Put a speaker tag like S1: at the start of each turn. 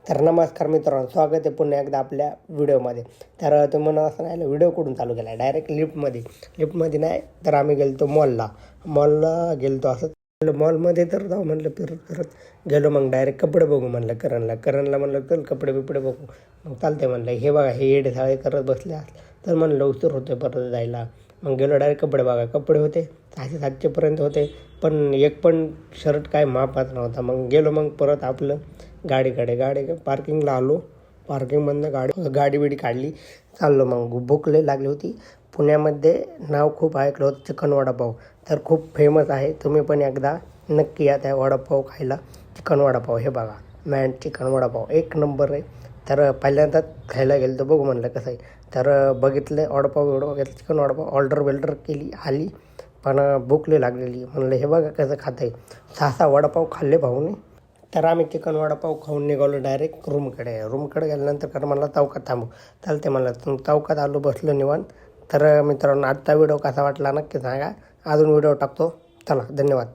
S1: तर नमस्कार मित्रांनो, स्वागत आहे पुन्हा एकदा आपल्या व्हिडिओमध्ये. तर तुम्ही म्हणत असं नाही व्हिडिओ कुठून चालू केला आहे? डायरेक्ट लिफ्टमध्ये नाही तर आम्ही गेलो मॉलला गेलो असं मॉलमध्ये तर जाऊ म्हणलं, फिरत गेलो. मग डायरेक्ट कपडे बघू म्हणलं करणला म्हणलं चल कपडे बघू. मग चालते म्हणलं. हे बघा हे येडे करत बसले तर म्हणलं उशीर होते परत जायला. मग गेलो डायरेक्ट कपडे होते 600-700पर्यंत होते, पण एक पण शर्ट काय मापाचा नव्हता. मग गेलो मग परत आपलं गाडी पार्किंगला आलो. पार्किंगमधनं गाडी काढली, चाललो. मग भूक लई लागली होती. पुण्यामध्ये नाव खूप ऐकलं होतं चिकन वडापाव, तर खूप फेमस आहे. तुम्ही पण एकदा नक्की या त्या वडापाव खायला. चिकन वडापाव हे बघा, चिकन वडापाव एक नंबर आहे. तर पहिल्यांदाच खायला गेलो तर बघू म्हणलं कसं आहे. तर बघितलं वडापाव घेतलं, चिकन वडापाव ऑर्डर केली, आली. पण भूक लई लागलेली. म्हणलं हे बघा कसं खात आहे. 6 वडापाव खाल्ले भाऊने. तर आम्ही चिकन वडापाव खाऊन निघालो डायरेक्ट रूमकडे गेल्यानंतर कारण मला चौकात थांबू चालते मला. चौकात आलो, बसलो निवांत. तर मित्रांनो, आजचा व्हिडिओ कसा वाटला नक्की सांगा. अजून व्हिडिओ टाकतो. चला, धन्यवाद.